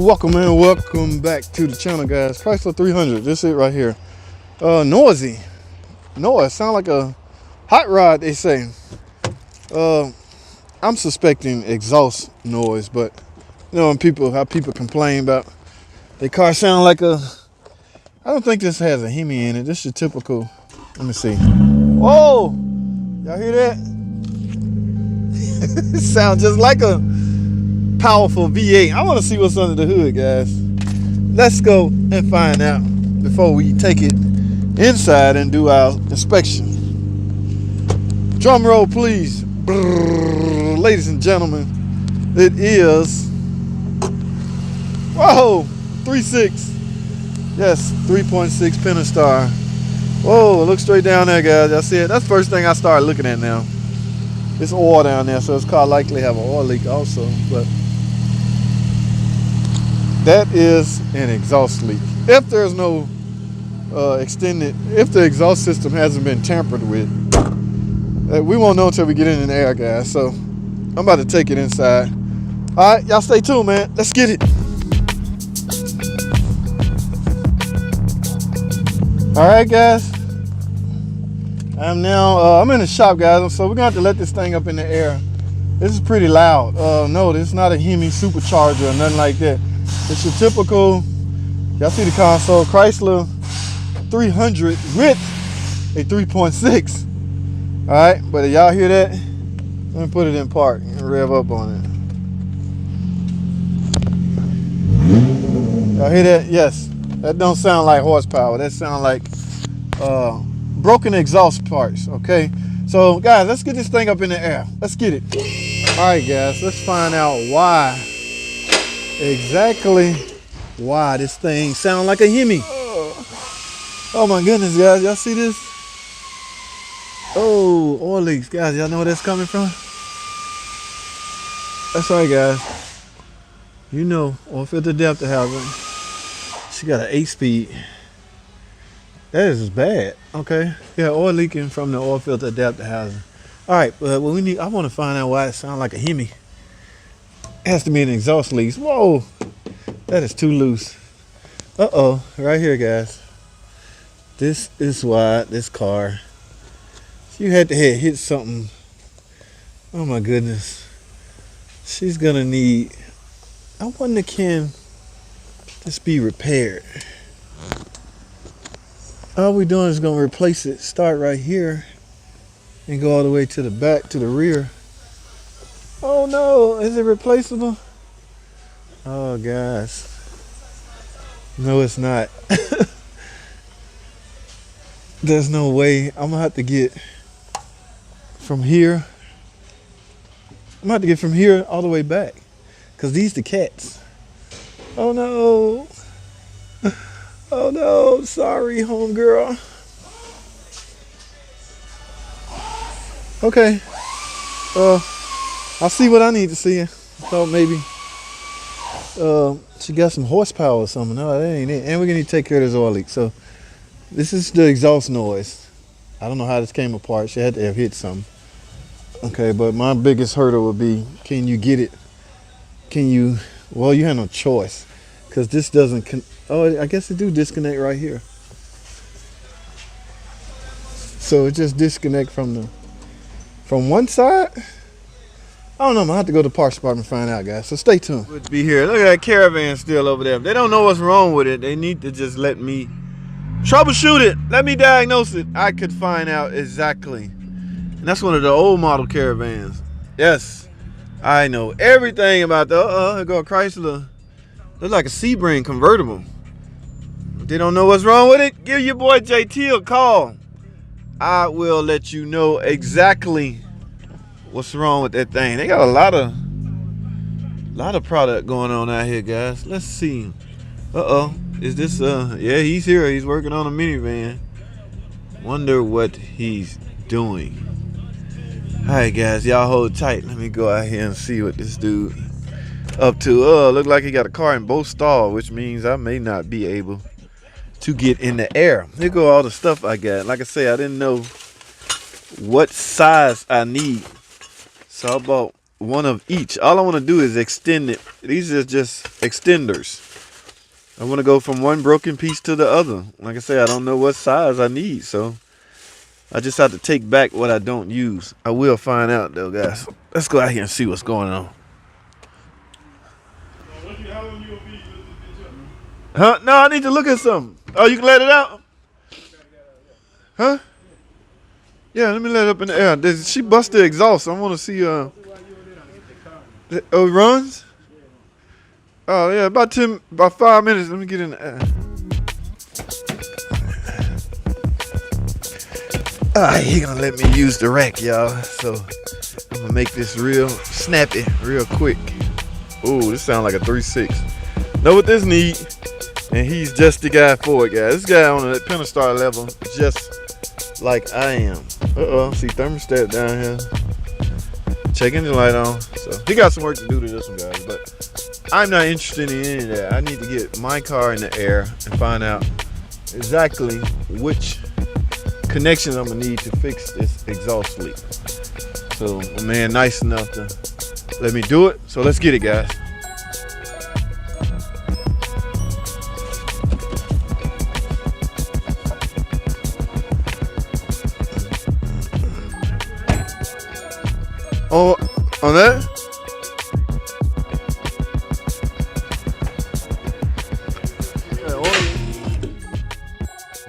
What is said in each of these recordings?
welcome back to the channel, guys. Chrysler 300, this is it right here. Noisy noise, sound like a hot rod, they say. I'm suspecting exhaust noise, but you know, when how people complain about their car sound like a, I don't think this has a Hemi in it. This is typical. Let me see. Whoa, y'all hear that? It sounds just like a powerful V8. I want to see what's under the hood, guys. Let's go and find out before we take it inside and do our inspection. Drum roll, please. Brrr, ladies and gentlemen, it is, whoa, 3.6. Yes, 3.6 Pentastar. Whoa, look straight down there, guys. I see it. That's the first thing I started looking at now. It's oil down there, so this car likely have an oil leak also, but that is an exhaust leak. If there's no if the exhaust system hasn't been tampered with, we won't know until we get in the air, guys. So I'm about to take it inside. All right, y'all stay tuned, man. Let's get it. All right, guys. I'm in the shop, guys. So we're gonna have to let this thing up in the air. This is pretty loud. No, this is not a Hemi supercharger or nothing like that. It's your typical, y'all see the console, Chrysler 300 with a 3.6. All right, but y'all hear that? Let me put it in park and rev up on it. Y'all hear that? Yes. That don't sound like horsepower. That sound like broken exhaust parts, okay? So, guys, let's get this thing up in the air. Let's get it. All right, guys, let's find out exactly why this thing sound like a Hemi. Oh my goodness, guys, y'all see this? Oh, oil leaks, guys. Y'all know where that's coming from? That's right, guys. You know, oil filter depth housing. She got an 8-speed. That is bad. Okay, yeah, oil leaking from the oil filter adapter housing. All right, but what we need, I want to find out why it sounds like a Hemi. It has to be an exhaust leak. Whoa, that is too loose. Uh-oh, right here, guys. This is why this car, you had to hit something. Oh my goodness. She's gonna need, I wonder, can this be repaired? All we're doing is gonna replace it, start right here and go all the way to the back, to the rear. Oh no, is it replaceable? Oh guys, no it's not. There's no way. I'm gonna have to get from here. I'm gonna have to get from here all the way back, cause these the cats. Oh no. Oh no, sorry, homegirl. Okay. I'll see what I need to see. I thought maybe she got some horsepower or something. No, that ain't it. And we're gonna need to take care of this oil leak. So this is the exhaust noise. I don't know how this came apart. She had to have hit something. Okay, but my biggest hurdle would be, can you get it? Can you, well, you have no choice. Because this doesn't, oh, I guess it do disconnect right here. So it just disconnect from one side. I don't know, I'm gonna have to go to the parts department and find out, guys. So stay tuned. Would be here. Look at that Caravan still over there. If they don't know what's wrong with it, they need to just let me troubleshoot it. Let me diagnose it. I could find out exactly. And that's one of the old model Caravans. Yes, I know everything about the, here go a Chrysler. Looks like a Sebring convertible. If they don't know what's wrong with it, give your boy JT a call. I will let you know exactly what's wrong with that thing. They got a lot of product going on out here, guys. Let's see. Uh-oh. Is this yeah, he's here. He's working on a minivan. Wonder what he's doing. Alright, guys, y'all hold tight. Let me go out here and see what this dude up to. Look like he got a car in both stalls, which means I may not be able to get in the air. Here go all the stuff I got. Like I say, I didn't know what size I need, so I bought one of each. All I want to do is extend it. These are just extenders. I want to go from one broken piece to the other. Like I say, I don't know what size I need, so I just have to take back what I don't use. I will find out though, guys. Let's go out here and see what's going on. Huh? No, I need to look at something. Oh, you can let it out? Huh? Yeah, let me let it up in the air. She bust the exhaust. I want to see. Oh, it runs? Oh yeah, about 5 minutes. Let me get in the air. Alright, he gonna let me use the rack, y'all. So I'm gonna make this real snappy, real quick. Ooh, this sounds like a 3.6. Know what this need? And he's just the guy for it, guys. This guy on the Pentastar level, just like I am. See thermostat down here. Checking the light on. So he got some work to do to this one, guys. But I'm not interested in any of that. I need to get my car in the air and find out exactly which connections I'm gonna need to fix this exhaust leak. So my man nice enough to let me do it. So let's get it, guys. Oh, on that?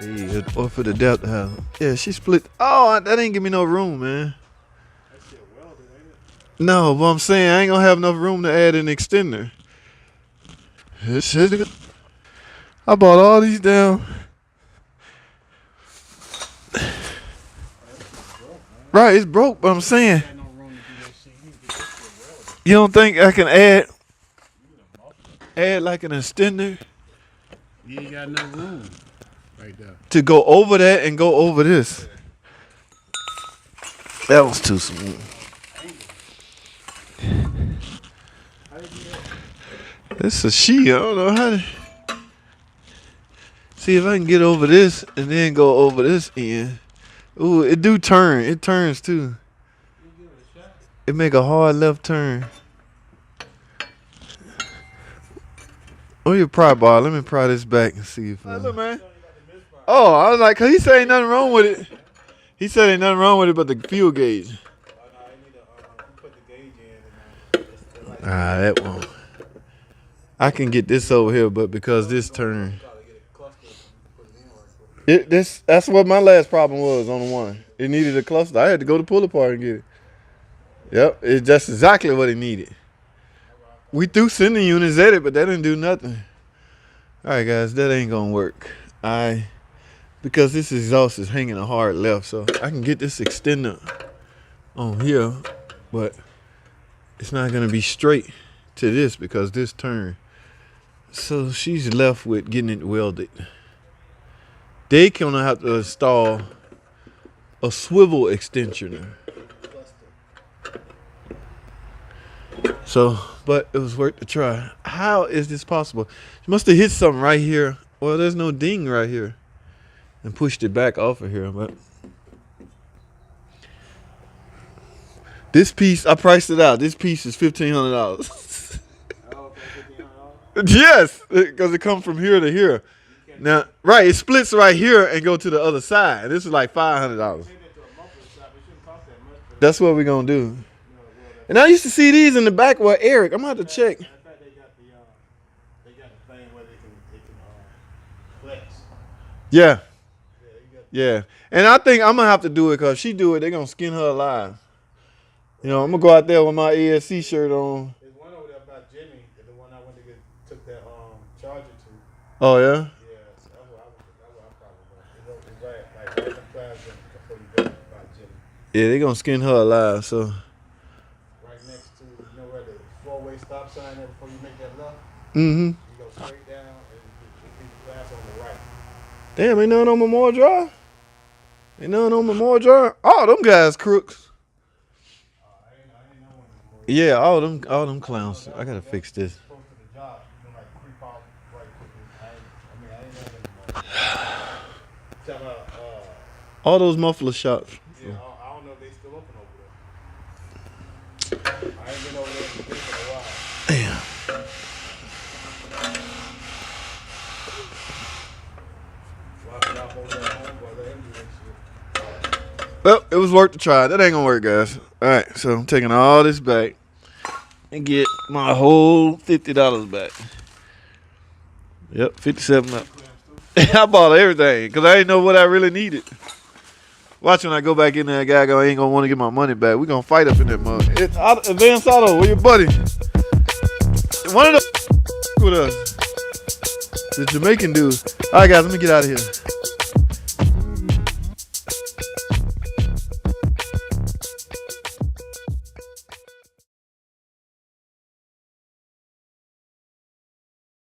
Hey, or for the depth house. Yeah, she split. Oh, that ain't give me no room, man. That shit welded, ain't it? No, but I'm saying I ain't gonna have enough room to add an extender. This shit. I bought all these down. Right, it's broke, but I'm saying. You don't think I can add like an extender? You ain't got no room right there. To go over that and go over this. That was too smooth. This is she. I don't know how to. See if I can get over this and then go over this end. Ooh, it do turn. It turns too. It make a hard left turn. Oh, you pry bar. Let me pry this back and see if. Look, man. Oh, I was like, cause he said ain't nothing wrong with it. He said ain't nothing wrong with it but the fuel gauge. Ah, that won't. I can get this over here, but because this turn. That's what my last problem was on the one. It needed a cluster. I had to go to pull apart and get it. Yep, it's just exactly what it needed. We threw sending units at it, but that didn't do nothing. All right, guys, that ain't gonna work. Because this exhaust is hanging a hard left, so I can get this extender on here, but it's not gonna be straight to this because this turn. So she's left with getting it welded. They gonna have to install a swivel extensioner. So, but it was worth a try. How is this possible? She must have hit something right here. Well, there's no ding right here. And pushed it back off of here, but this piece, I priced it out. This piece is $1,500. Yes, because it comes from here to here. Now, right, it splits right here and go to the other side. This is like $500. That's what we're gonna do. And I used to see these in the back with Eric. I'm gonna have to check. They got the thing where they can flex. Yeah. Yeah. And I think I'm gonna have to do it because if she do it, they're gonna skin her alive. You know, I'm gonna go out there with my ASC shirt on. There's one over there by Jimmy, the one I went to took that charger to. Oh yeah? Yeah, that's what I probably want. It's right in the plaza before you go by Jimmy. Yeah, they're gonna skin her alive, so. Right next to, where the four-way stop sign is before you make that left? Mm-hmm. You go straight down and you the glass on the right. Damn, ain't nothing on Memorial Drive? Ain't nothing on Memorial Drive? Oh, them guys crooks. I ain't know one. Yeah, all them clowns. I gotta fix this. All those muffler shops. Yeah, I don't know if they still open over there. I ain't Well, it was worth the try. That ain't gonna work, guys. All right, so I'm taking all this back and get my whole $50 back. Yep, 57 up. I bought everything because I didn't know what I really needed. Watch when I go back in there, guy go, I ain't gonna want to get my money back. We gonna fight up in that mug. It's Advanced Auto, where your buddy? One of the with us. The Jamaican dude. All right, guys, let me get out of here.